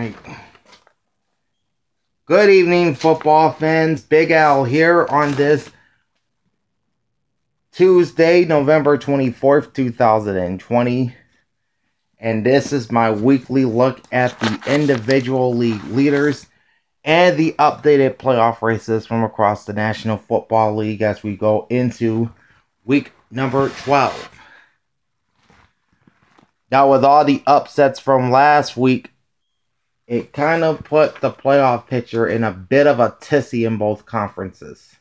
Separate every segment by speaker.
Speaker 1: Alright. Good evening, football fans. Big Al here on this Tuesday, November 24th, 2020. And this is my weekly look at the individual league leaders and the updated playoff races from across the National Football League as we go into week number 12. Now, with all the upsets from last week, it kind of put the playoff picture in a bit of a tizzy in both conferences,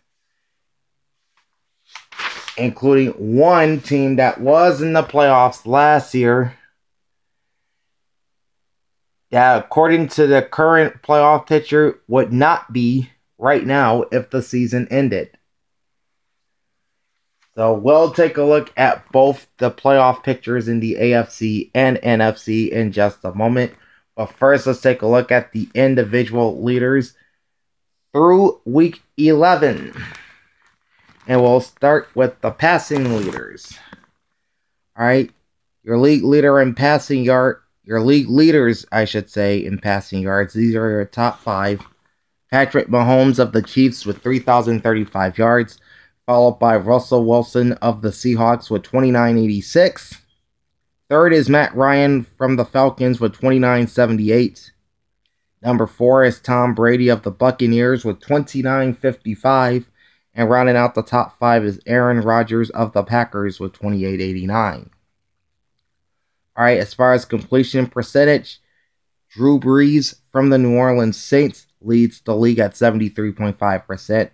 Speaker 1: including one team that was in the playoffs last year that, according to the current playoff picture, would not be right now if the season ended. So we'll take a look at both the playoff pictures in the AFC and NFC in just a moment. But first, let's take a look at the individual leaders through week 11. And we'll start with the passing leaders. Alright, your league leader in passing yard, your league leaders, I should say, in passing yards. These are your top 5. Patrick Mahomes of the Chiefs with 3,035 yards, followed by Russell Wilson of the Seahawks with 2,986. Third is Matt Ryan from the Falcons with 2,978. Number 4 is Tom Brady of the Buccaneers with 2,955. And rounding out the top 5 is Aaron Rodgers of the Packers with 2,889. Alright, as far as completion percentage, Drew Brees from the New Orleans Saints leads the league at 73.5%.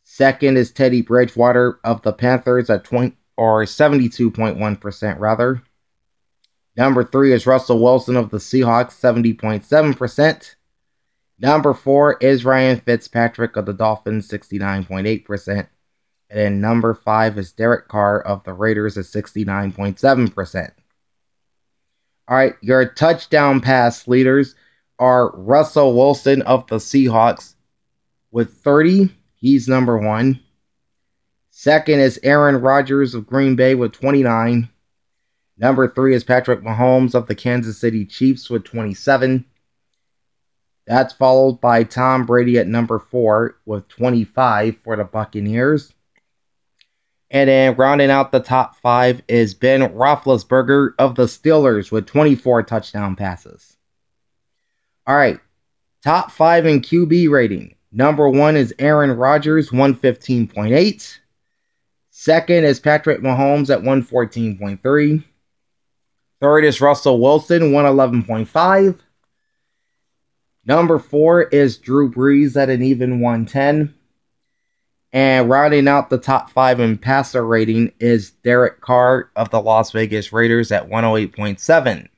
Speaker 1: Second is Teddy Bridgewater of the Panthers at 72.1% rather. Number 3 is Russell Wilson of the Seahawks, 70.7%. Number 4 is Ryan Fitzpatrick of the Dolphins, 69.8%. And then number 5 is Derek Carr of the Raiders at 69.7%. Alright, your touchdown pass leaders are Russell Wilson of the Seahawks with 30. He's number 1. Second is Aaron Rodgers of Green Bay with 29. Number 3 is Patrick Mahomes of the Kansas City Chiefs with 27. That's followed by Tom Brady at number 4 with 25 for the Buccaneers. And then rounding out the top 5 is Ben Roethlisberger of the Steelers with 24 touchdown passes. Alright, top 5 in QB rating. Number 1 is Aaron Rodgers, 115.8. Second is Patrick Mahomes at 114.3. Third is Russell Wilson, 111.5. Number 4 is Drew Brees at an even 110. And rounding out the top 5 in passer rating is Derek Carr of the Las Vegas Raiders at 108.7.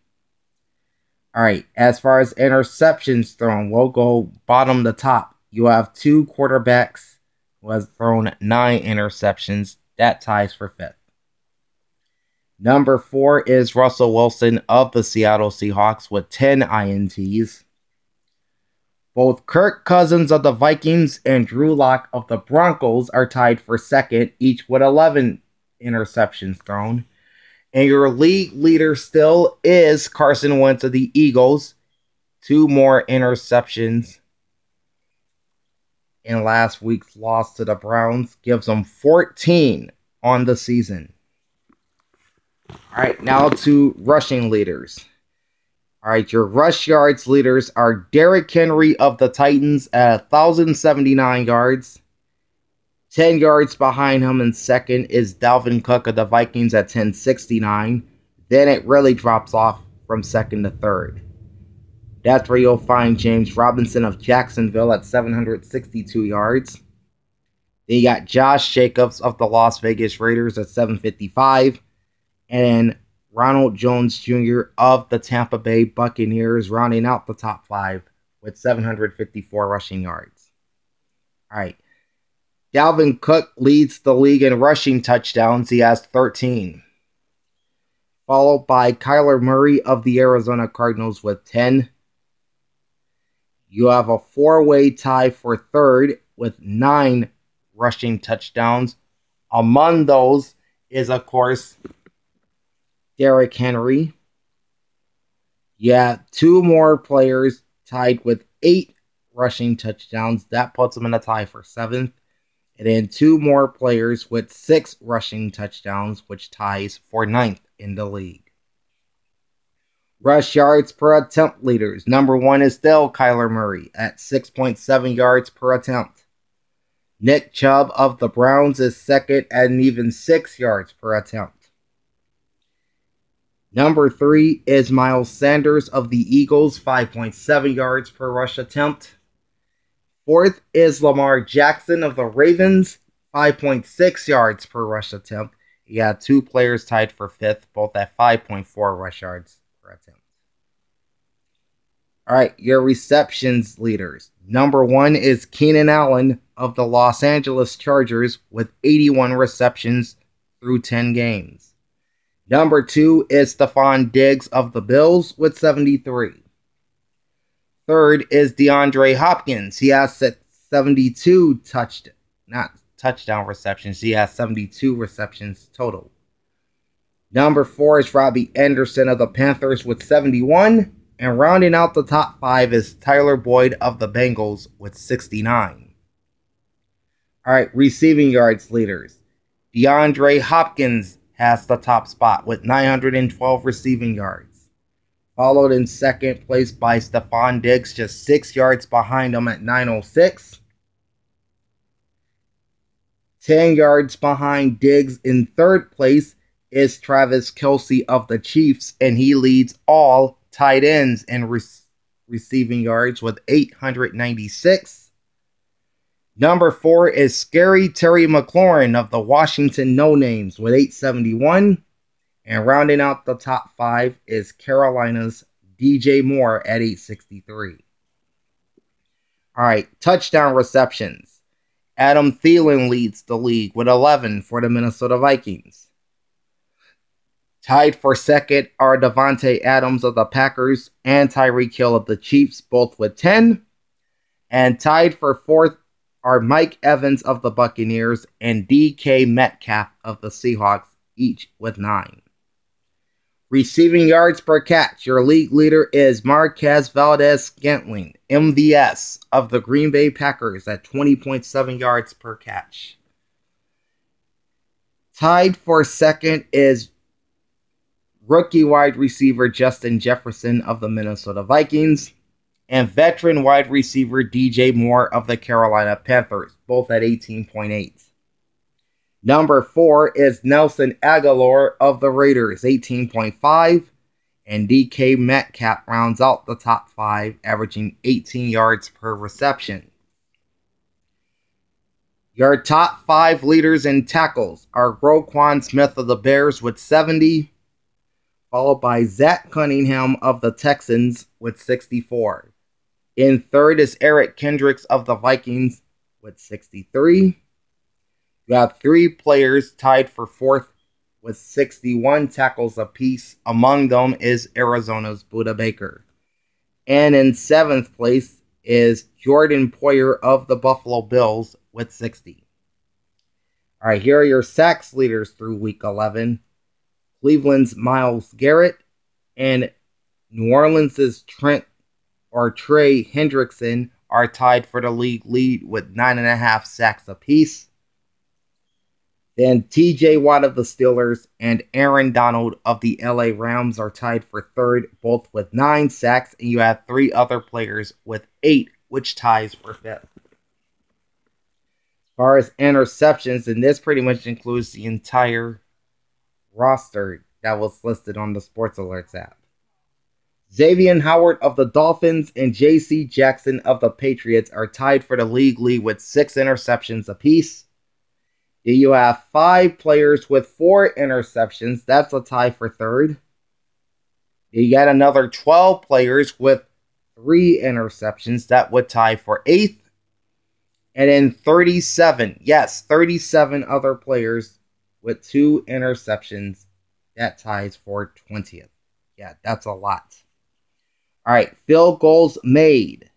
Speaker 1: Alright, as far as interceptions thrown, we'll go bottom to top. You have 2 quarterbacks who has thrown 9 interceptions. That ties for 5th. Number 4 is Russell Wilson of the Seattle Seahawks with 10 INTs. Both Kirk Cousins of the Vikings and Drew Lock of the Broncos are tied for 2nd, each with 11 interceptions thrown. And your league leader still is Carson Wentz of the Eagles. 2 more interceptions in last week's loss to the Browns gives them 14 on the season. Alright, now to rushing leaders. Alright, your rush yards leaders are Derrick Henry of the Titans at 1,079 yards. 10 yards behind him in second is Dalvin Cook of the Vikings at 1,069. Then it really drops off from second to third. That's where you'll find James Robinson of Jacksonville at 762 yards. Then you got Josh Jacobs of the Las Vegas Raiders at 755. And Ronald Jones Jr. of the Tampa Bay Buccaneers rounding out the top 5 with 754 rushing yards. Alright. Dalvin Cook leads the league in rushing touchdowns. He has 13. Followed by Kyler Murray of the Arizona Cardinals with 10. You have a 4-way tie for 3rd with 9 rushing touchdowns. Among those is, of course, Derrick Henry. Yeah, two more players tied with 8 rushing touchdowns. That puts them in a tie for 7th. And then two more players with 6 rushing touchdowns, which ties for 9th in the league. Rush yards per attempt leaders. Number 1 is still Kyler Murray at 6.7 yards per attempt. Nick Chubb of the Browns is second at an even 6 yards per attempt. Number 3 is Miles Sanders of the Eagles, 5.7 yards per rush attempt. Fourth is Lamar Jackson of the Ravens, 5.6 yards per rush attempt. You got two players tied for 5th, both at 5.4 rush yards per attempt. All right, your receptions leaders. Number 1 is Keenan Allen of the Los Angeles Chargers with 81 receptions through 10 games. Number 2 is Stephon Diggs of the Bills with 73. Third is DeAndre Hopkins. He has 72 touchdown receptions. He has 72 receptions total. Number 4 is Robbie Anderson of the Panthers with 71. And rounding out the top 5 is Tyler Boyd of the Bengals with 69. All right, receiving yards leaders. DeAndre Hopkins has the top spot with 912 receiving yards. Followed in second place by Stephon Diggs, just 6 yards behind him at 906. 10 yards behind Diggs in third place is Travis Kelce of the Chiefs, and he leads all tight ends in receiving yards with 896. Number 4 is Scary Terry McLaurin of the Washington No Names with 871. And rounding out the top 5 is Carolina's DJ Moore at 863. All right, touchdown receptions. Adam Thielen leads the league with 11 for the Minnesota Vikings. Tied for second are Davante Adams of the Packers and Tyreek Hill of the Chiefs, both with 10. And tied for fourth are Mike Evans of the Buccaneers and DK Metcalf of the Seahawks, each with 9. Receiving yards per catch. Your league leader is Marquez Valdes-Scantling, MVS, of the Green Bay Packers at 20.7 yards per catch. Tied for second is rookie wide receiver Justin Jefferson of the Minnesota Vikings and veteran wide receiver DJ Moore of the Carolina Panthers, both at 18.8. Number 4 is Nelson Agholor of the Raiders, 18.5. And DK Metcalf rounds out the top 5, averaging 18 yards per reception. Your top 5 leaders in tackles are Roquan Smith of the Bears with 70, followed by Zach Cunningham of the Texans with 64. In third is Eric Kendricks of the Vikings with 63. You have 3 players tied for 4th with 61 tackles apiece. Among them is Arizona's Budda Baker. And in 7th place is Jordan Poyer of the Buffalo Bills with 60. All right, here are your sacks leaders through Week 11. Cleveland's Myles Garrett and New Orleans' Trey Hendrickson are tied for the league lead with 9.5 sacks apiece. Then TJ Watt of the Steelers and Aaron Donald of the LA Rams are tied for 3rd, both with 9 sacks, and you have 3 other players with 8, which ties for 5th. As far as interceptions, and this pretty much includes the entire roster that was listed on the Sports Alerts app. Xavier Howard of the Dolphins and J.C. Jackson of the Patriots are tied for the league lead with 6 interceptions apiece. You have 5 players with 4 interceptions. That's a tie for 3rd. You got another 12 players with 3 interceptions. That would tie for 8th. And then 37 other players with 2 interceptions. That ties for 20th. Yeah, that's a lot. All right, field goals made.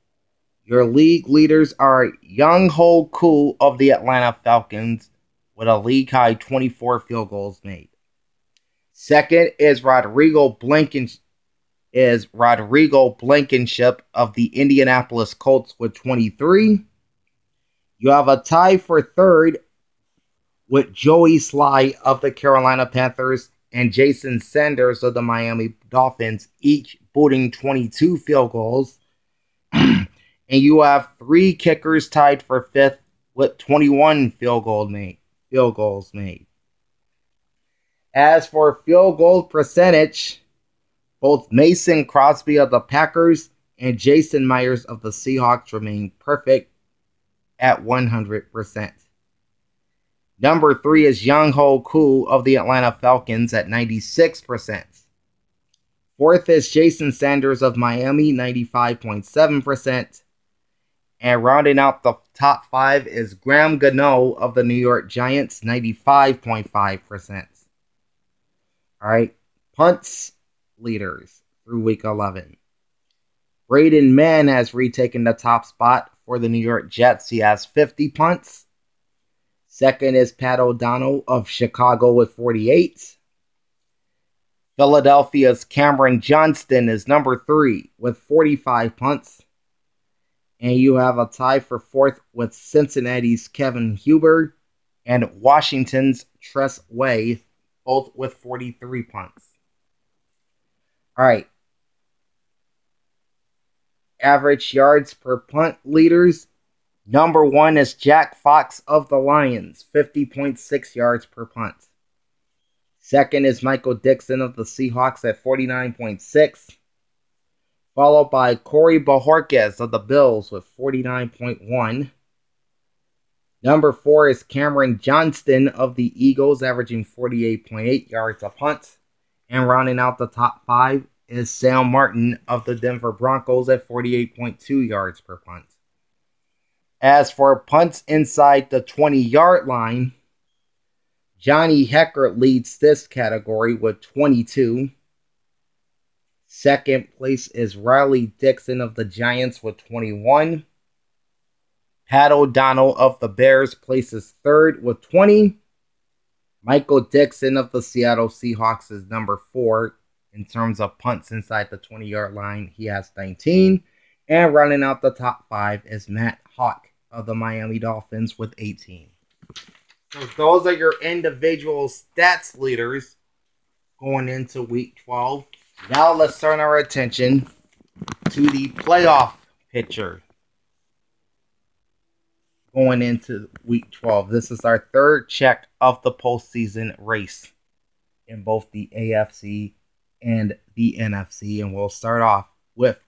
Speaker 1: Your league leaders are Young-Ho Koo of the Atlanta Falcons with a league-high 24 field goals made. Second is Rodrigo Blankenship is Rodrigo Blankenship of the Indianapolis Colts with 23. You have a tie for third with Joey Sly of the Carolina Panthers and Jason Sanders of the Miami Dolphins, each booting 22 field goals. And you have 3 kickers tied for fifth with 21 field goals made. As for field goal percentage, both Mason Crosby of the Packers and Jason Myers of the Seahawks remain perfect at 100%. Number 3 is Younghoe Koo of the Atlanta Falcons at 96%. Fourth is Jason Sanders of Miami, 95.7%. And rounding out the top 5 is Graham Gano of the New York Giants, 95.5%. All right, punts leaders through week 11. Braden Mann has retaken the top spot for the New York Jets. He has 50 punts. Second is Pat O'Donnell of Chicago with 48. Philadelphia's Cameron Johnston is number 3 with 45 punts. And you have a tie for fourth with Cincinnati's Kevin Huber and Washington's Tress Way, both with 43 punts. All right. Average yards per punt leaders. Number 1 is Jack Fox of the Lions, 50.6 yards per punt. Second is Michael Dixon of the Seahawks at 49.6. Followed by Corey Bojorquez of the Bills with 49.1. Number 4 is Cameron Johnston of the Eagles, averaging 48.8 yards a punt. And rounding out the top 5 is Sam Martin of the Denver Broncos at 48.2 yards per punt. As for punts inside the 20-yard line, Johnny Hecker leads this category with 22. Second place is Riley Dixon of the Giants with 21. Pat O'Donnell of the Bears places third with 20. Michael Dixon of the Seattle Seahawks is number 4 in terms of punts inside the 20-yard line. He has 19. And running out the top 5 is Matt Hawk of the Miami Dolphins with 18. So those are your individual stats leaders going into week 12. Now let's turn our attention to the playoff picture going into week 12. This is our third check of the postseason race in both the AFC and the NFC. And we'll start off with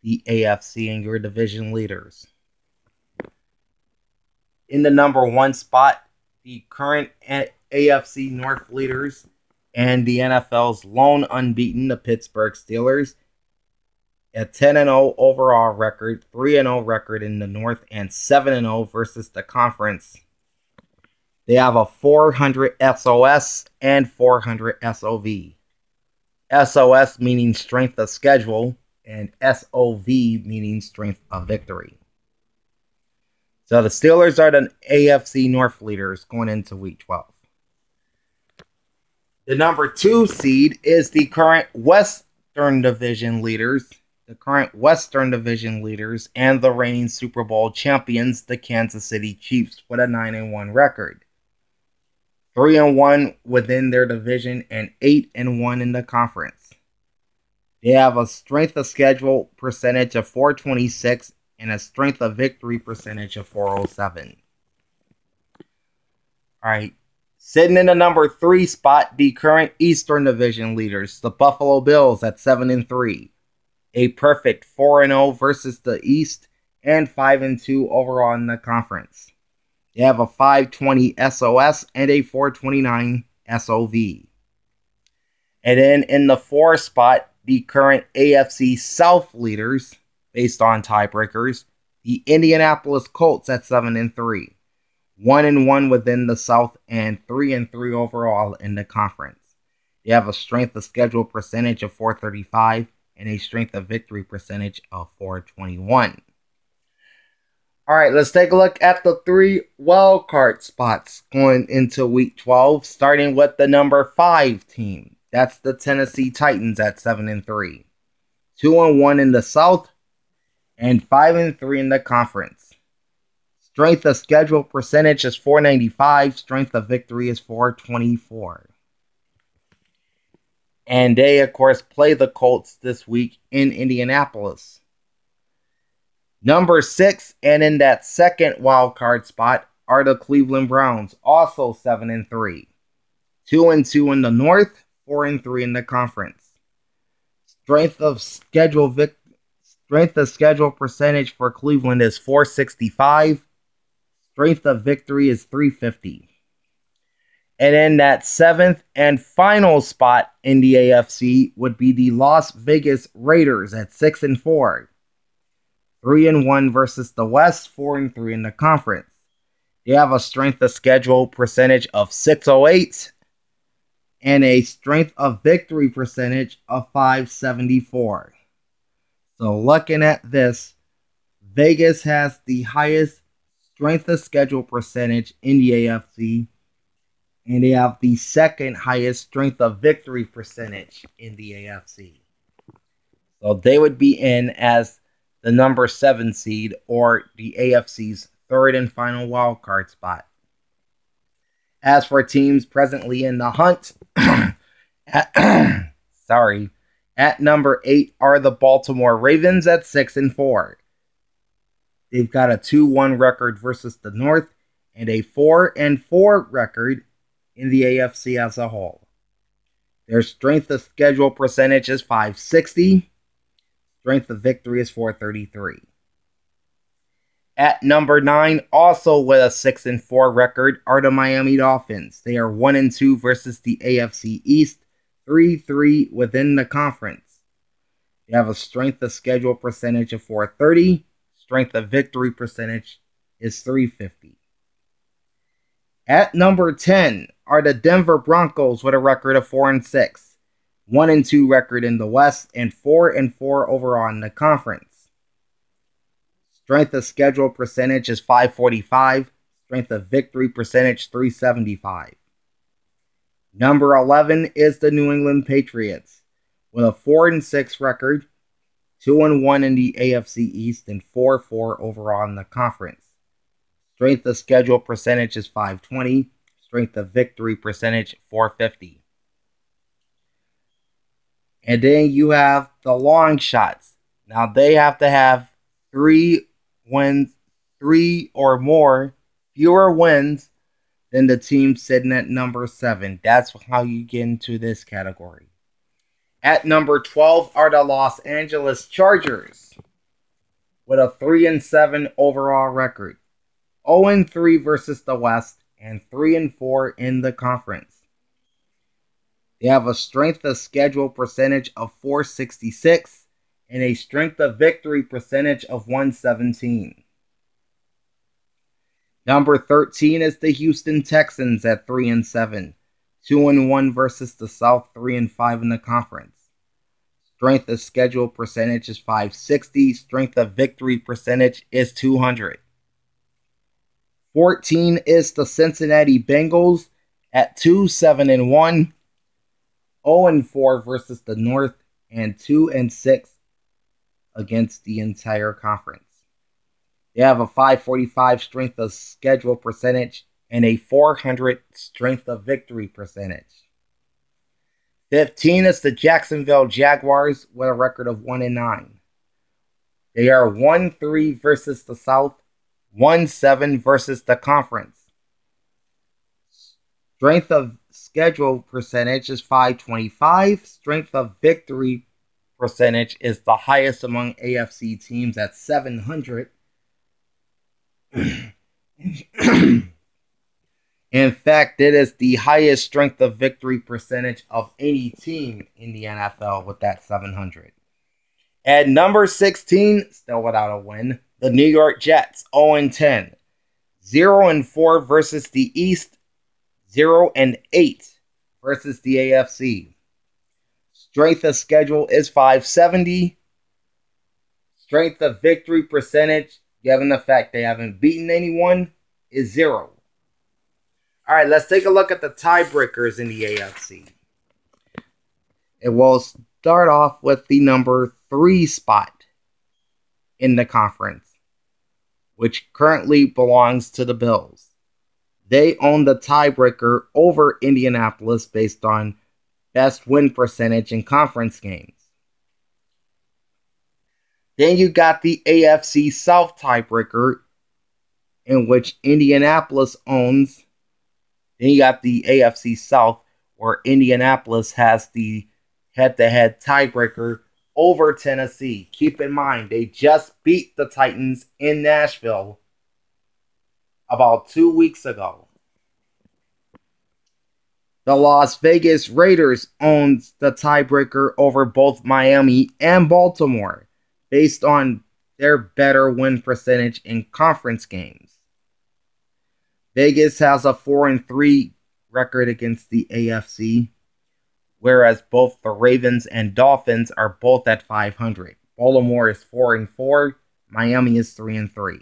Speaker 1: the AFC and your division leaders. In the number 1 spot, the current AFC North leaders and the NFL's lone unbeaten, the Pittsburgh Steelers, a 10-0 overall record, 3-0 record in the North, and 7-0 versus the conference. They have a 400 SOS and 400 SOV. SOS meaning strength of schedule, and SOV meaning strength of victory. So the Steelers are the AFC North leaders going into week 12. The number 2 seed is the current Western Division leaders. The current Western Division leaders and the reigning Super Bowl champions, the Kansas City Chiefs, with a 9-1 record. 3-1 within their division and 8-1 in the conference. They have a strength of schedule percentage of 426 and a strength of victory percentage of 407. All right. Sitting in the number 3 spot, the current Eastern Division leaders, the Buffalo Bills at 7-3. A perfect 4-0 versus the East and 5-2 overall in the conference. They have a 520 SOS and a 429 SOV. And then in the 4 spot, the current AFC South leaders, based on tiebreakers, the Indianapolis Colts at 7-3. 1-1 within the South and 3-3 overall in the conference. They have a strength of schedule percentage of 435 and a strength of victory percentage of 421. All right, let's take a look at the 3 wild card spots going into week 12, starting with the number 5 team. That's the Tennessee Titans at 7-3. 2-1 in the South and 5-3 in the conference. Strength of schedule percentage is .495. Strength of victory is .424. And they, of course, play the Colts this week in Indianapolis. Number 6, and in that second wild card spot, are the Cleveland Browns, also 7-3. 2-2 in the North, 4-3 in the conference. Strength of schedule percentage for Cleveland is .465. Strength of victory is .350. And in that 7th and final spot in the AFC would be the Las Vegas Raiders at 6-4. 3-1 versus the West, 4-3 in the conference. They have a strength of schedule percentage of .608 and a strength of victory percentage of .574. So looking at this, Vegas has the highest strength of schedule percentage in the AFC, and they have the second highest strength of victory percentage in the AFC. So they would be in as the number 7 seed, or the AFC's third and final wild card spot. As for teams presently in the hunt, at number 8 are the Baltimore Ravens at 6-4. They've got a 2-1 record versus the North and a 4-4 record in the AFC as a whole. Their strength of schedule percentage is .560. Strength of victory is .433. At number 9, also with a 6-4 record, are the Miami Dolphins. They are 1-2 versus the AFC East, 3-3 within the conference. They have a strength of schedule percentage of .430. Strength of victory percentage is .350. At number 10 are the Denver Broncos with a record of 4-6. 1-2 record in the West and 4-4 overall in the conference. Strength of schedule percentage is .545. Strength of victory percentage .375. Number 11 is the New England Patriots with a 4-6 record, 2-1 in the AFC East and 4-4 overall in the conference. Strength of schedule percentage is .520. Strength of victory percentage .450. And then you have the long shots. Now they have to have 3 or more, fewer wins than the team sitting at number 7. That's how you get into this category. At number 12 are the Los Angeles Chargers with a 3-7 overall record, 0-3 versus the West, and 3-4 in the conference. They have a strength of schedule percentage of .466 and a strength of victory percentage of .117. Number 13 is the Houston Texans at 3-7, 2-1 versus the South, 3-5 in the conference. Strength of schedule percentage is .560. Strength of victory percentage is .200. 14 is the Cincinnati Bengals at 2-7-1, 0-4 versus the North, and 2-6 against the entire conference. They have a .545 strength of schedule percentage and a .400 strength of victory percentage. 15 is the Jacksonville Jaguars with a record of 1-9. They are 1-3 versus the South, 1-7 versus the conference. Strength of schedule percentage is .525. Strength of victory percentage is the highest among AFC teams at .700. In fact, it is the highest strength of victory percentage of any team in the NFL with that .700. At number 16, still without a win, the New York Jets, 0-10. 0-4 versus the East, 0-8 versus the AFC. Strength of schedule is .570. Strength of victory percentage, given the fact they haven't beaten anyone, is 0. All right, let's take a look at the tiebreakers in the AFC. It will start off with the number 3 spot in the conference, which currently belongs to the Bills. They own the tiebreaker over Indianapolis based on best win percentage in conference games. Then you got the AFC South tiebreaker, in which Indianapolis owns. Then you got the AFC South, where Indianapolis has the head-to-head tiebreaker over Tennessee. Keep in mind, they just beat the Titans in Nashville about 2 weeks ago. The Las Vegas Raiders owns the tiebreaker over both Miami and Baltimore, based on their better win percentage in conference games. Vegas has a 4-3 record against the AFC, whereas both the Ravens and Dolphins are both at 500. Baltimore is 4-4, Miami is 3-3.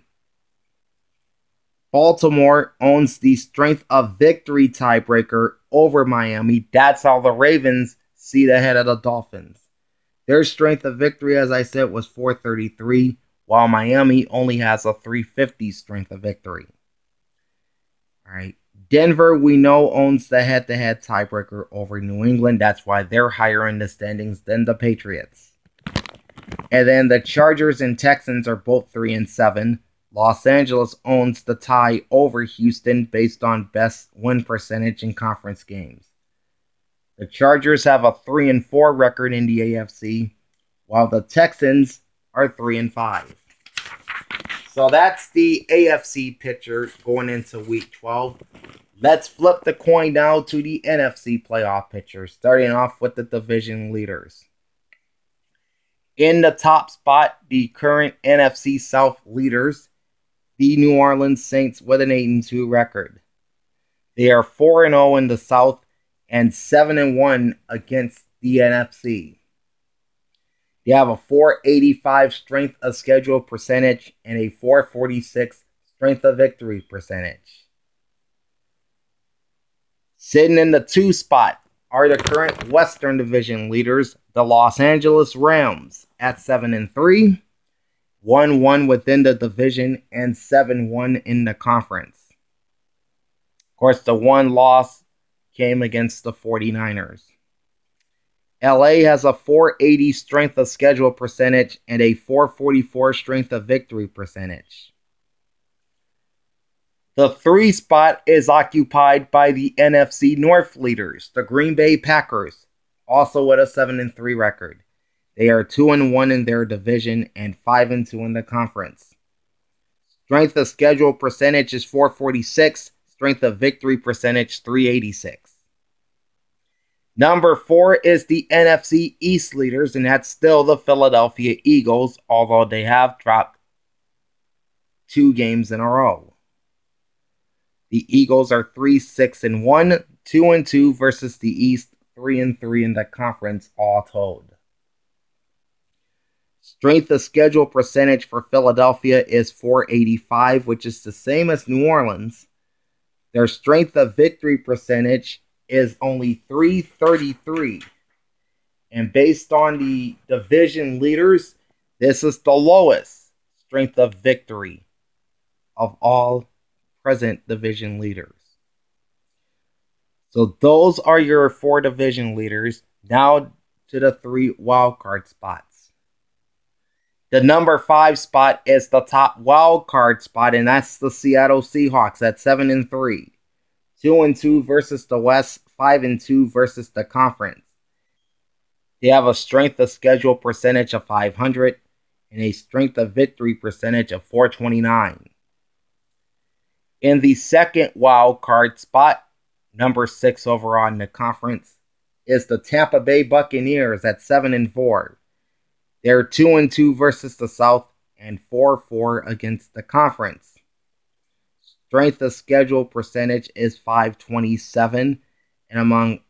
Speaker 1: Baltimore owns the strength of victory tiebreaker over Miami. That's how the Ravens see ahead of the Dolphins. Their strength of victory, as I said, was 433, while Miami only has a 350 strength of victory. All right. Denver, we know, owns the head-to-head tiebreaker over New England. That's why they're higher in the standings than the Patriots. And then the Chargers and Texans are both 3-7. Los Angeles owns the tie over Houston based on best win percentage in conference games. The Chargers have a 3-4 record in the AFC, while the Texans are 3-5. So that's the AFC picture going into Week 12. Let's flip the coin now to the NFC playoff picture, starting off with the division leaders. In the top spot, the current NFC South leaders, the New Orleans Saints with an 8-2 record. They are 4-0 in the South and 7-1 against the NFC. They have a 485 strength of schedule percentage and a 446 strength of victory percentage. Sitting in the 2 spot are the current Western Division leaders, the Los Angeles Rams, at 7-3, 1-1 within the division, and 7-1 in the conference. Of course, the one loss came against the 49ers. LA has a 480 strength of schedule percentage and a 444 strength of victory percentage. The 3 spot is occupied by the NFC North leaders, the Green Bay Packers, also with a 7-3 record. They are 2-1 in their division and 5-2 in the conference. Strength of schedule percentage is 446, strength of victory percentage 386. Number 4 is the NFC East leaders, and that's still the Philadelphia Eagles, although they have dropped 2 games in a row. The Eagles are 3-6-1, 2-2 versus the East, 3-3 in the conference all told. Strength of schedule percentage for Philadelphia is 485, which is the same as New Orleans. Their strength of victory percentage is only 333. And based on the division leaders, this is the lowest strength of victory of all present division leaders. So those are your 4 division leaders. Now to the 3 wildcard spots. The number 5 spot is the top wildcard spot, and that's the Seattle Seahawks at 7-3. 2-2 versus the West, 5-2 versus the conference. They have a strength of schedule percentage of 500 and a strength of victory percentage of 429. In the second wild card spot, number 6 overall in the conference, is the Tampa Bay Buccaneers at 7-4. They're 2-2 versus the South and 4-4 against the conference. Strength of schedule percentage is 527, and among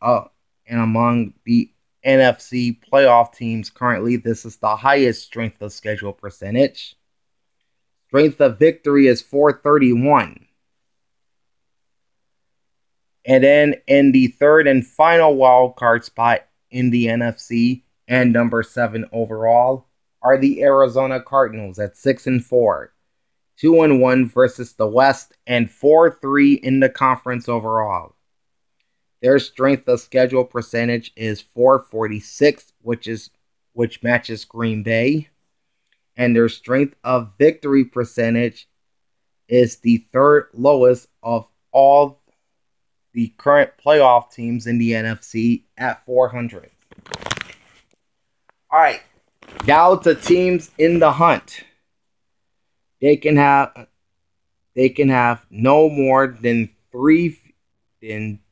Speaker 1: the NFC playoff teams currently, this is the highest strength of schedule percentage. Strength of victory is 431. And then in the third and final wild card spot in the NFC and number 7 overall are the Arizona Cardinals at 6-4, 2-1 versus the West, and 4-3 in the conference overall. Their strength of schedule percentage is .446, which matches Green Bay, and their strength of victory percentage is the third lowest of all the current playoff teams in the NFC at .400. All right, now to teams in the hunt. They can have no more than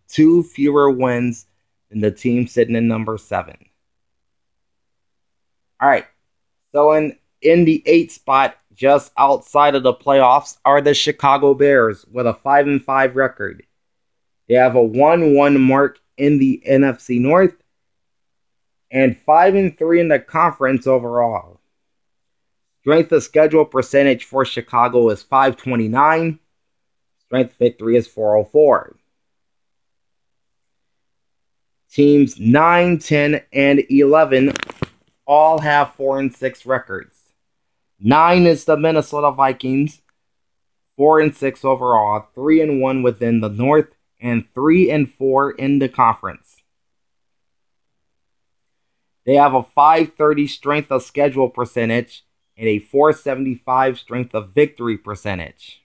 Speaker 1: 2 fewer wins than the team sitting in number 7. All right, so in the 8th spot, just outside of the playoffs, are the Chicago Bears with a 5-5 record. They have a 1-1 mark in the NFC North and 5-3 in the conference overall. Strength of schedule percentage for Chicago is .529. Strength victory is .404. Teams 9, 10, and 11 all have 4-6 records. 9 is the Minnesota Vikings, 4-6 overall, 3-1 within the North, and 3-4 in the conference. They have a .530 strength of schedule percentage and a .475 strength of victory percentage.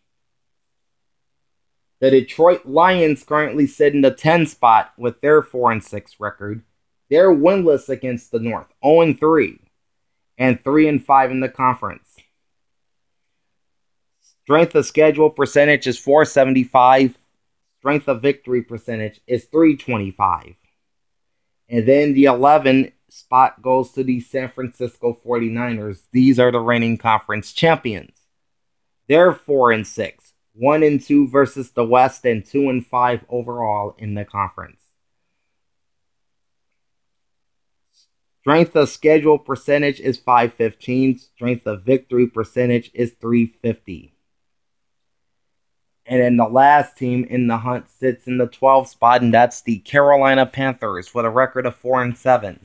Speaker 1: The Detroit Lions currently sit in the 10th spot with their 4-6 record. They're winless against the North, 0-3, and 3-5 in the conference. Strength of schedule percentage is .475. Strength of victory percentage is .325. And then the 11th spot goes to the San Francisco 49ers. These are the reigning conference champions. They're 4-6. 1-2 versus the West, and 2-5 overall in the conference. Strength of schedule percentage is .515. Strength of victory percentage is .350. And then the last team in the hunt sits in the 12th spot, and that's the Carolina Panthers with a record of 4-7.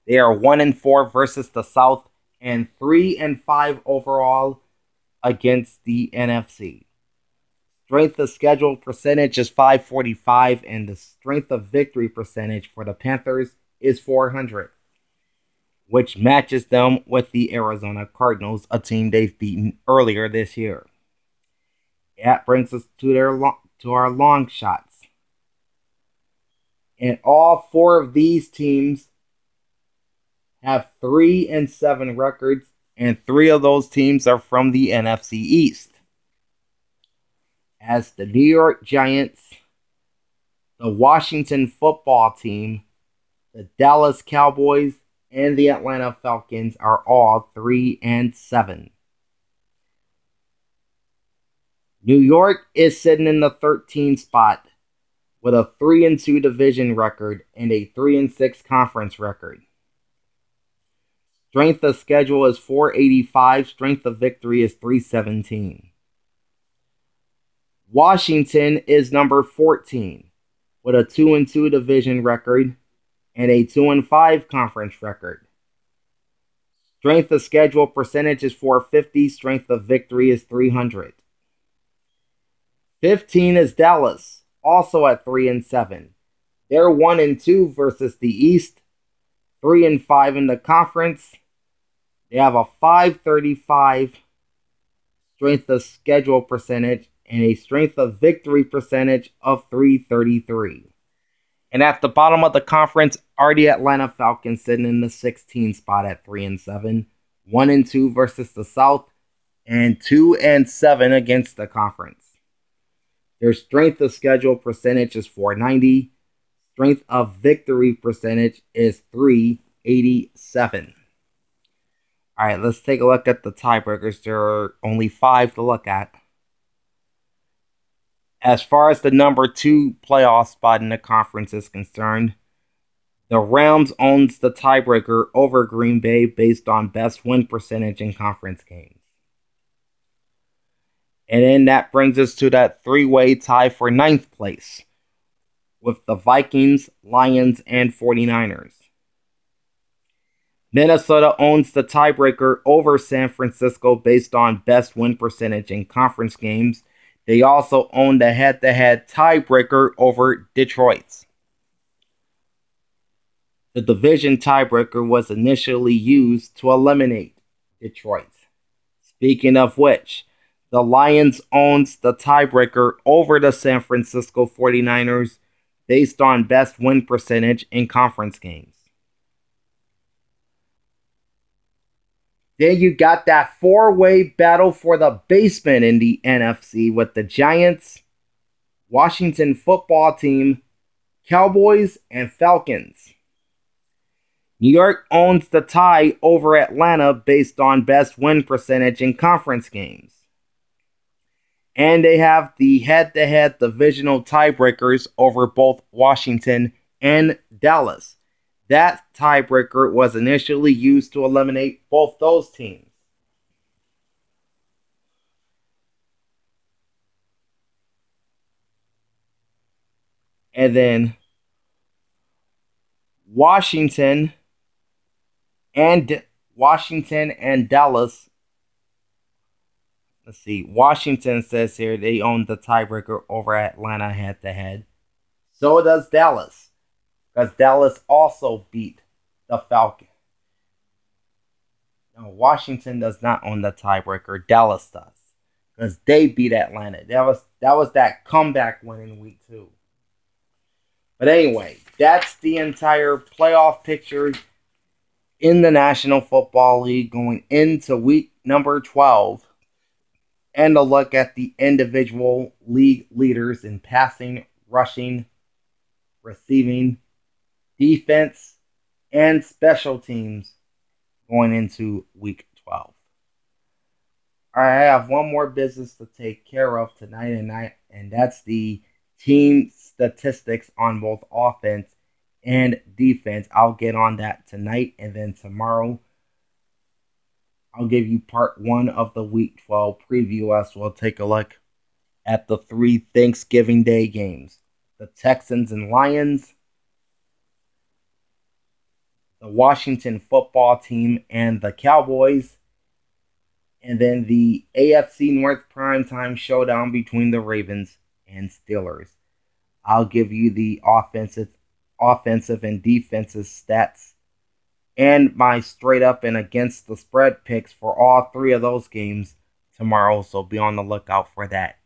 Speaker 1: They are 1-4 versus the South and 3-5 overall against the NFC. Strength of schedule percentage is .545, and the strength of victory percentage for the Panthers is .400, which matches them with the Arizona Cardinals, a team they've beaten earlier this year. That brings us to our long shots. And all 4 of these teams have 3-7 records, and 3 of those teams are from the NFC East. As the New York Giants, the Washington Football Team, the Dallas Cowboys, and the Atlanta Falcons are all 3-7. New York is sitting in the 13th spot with a 3-2 division record and a 3-6 conference record. Strength of schedule is .485. Strength of victory is .317. Washington is number 14 with a 2-2 division record and a 2-5 conference record. Strength of schedule percentage is .450. Strength of victory is .300. 15 is Dallas, also at 3-7. They're 1-2 versus the East, 3-5 in the conference. They have a .535 strength of schedule percentage and a strength of victory percentage of .333. And at the bottom of the conference are the Atlanta Falcons sitting in the 16th spot at 3-7, 1-2 versus the South, and 2-7 against the conference. Their strength of schedule percentage is .490. Strength of victory percentage is .387. All right, let's take a look at the tiebreakers. There are only 5 to look at. As far as the number 2 playoff spot in the conference is concerned, the Rams owns the tiebreaker over Green Bay based on best win percentage in conference games. And then that brings us to that 3-way tie for 9th place, with the Vikings, Lions, and 49ers. Minnesota owns the tiebreaker over San Francisco based on best win percentage in conference games. They also own the head-to-head tiebreaker over Detroit's. The division tiebreaker was initially used to eliminate Detroit. Speaking of which, the Lions owns the tiebreaker over the San Francisco 49ers based on best win percentage in conference games. Then you got that four-way battle for the basement in the NFC with the Giants, Washington football team, Cowboys, and Falcons. New York owns the tie over Atlanta based on best win percentage in conference games. And they have the head-to-head divisional tiebreakers over both Washington and Dallas. That tiebreaker was initially used to eliminate both those teams. And then Washington and Dallas. Let's see. Washington says here they own the tiebreaker over Atlanta head-to-head. So does Dallas, because Dallas also beat the Falcons. No, Washington does not own the tiebreaker. Dallas does, because they beat Atlanta. That was that comeback win in week 2. But anyway, that's the entire playoff picture in the National Football League going into week number 12. And a look at the individual league leaders in passing, rushing, receiving, defense, and special teams going into week 12. All right, I have one more business to take care of tonight, and that's the team statistics on both offense and defense. I'll get on that tonight, and then tomorrow I'll give you part 1 of the week 12 preview as we'll take a look at the 3 Thanksgiving Day games. The Texans and Lions, the Washington football team and the Cowboys, and then the AFC North primetime showdown between the Ravens and Steelers. I'll give you the offensive and defensive stats and my straight up and against the spread picks for all 3 of those games tomorrow, so be on the lookout for that.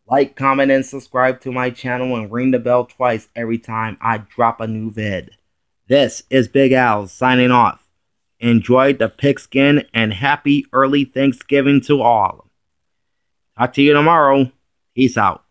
Speaker 1: Like, comment, and subscribe to my channel and ring the bell twice every time I drop a new vid. This is Big Al signing off. Enjoy the pigskin and happy early Thanksgiving to all. Talk to you tomorrow. Peace out.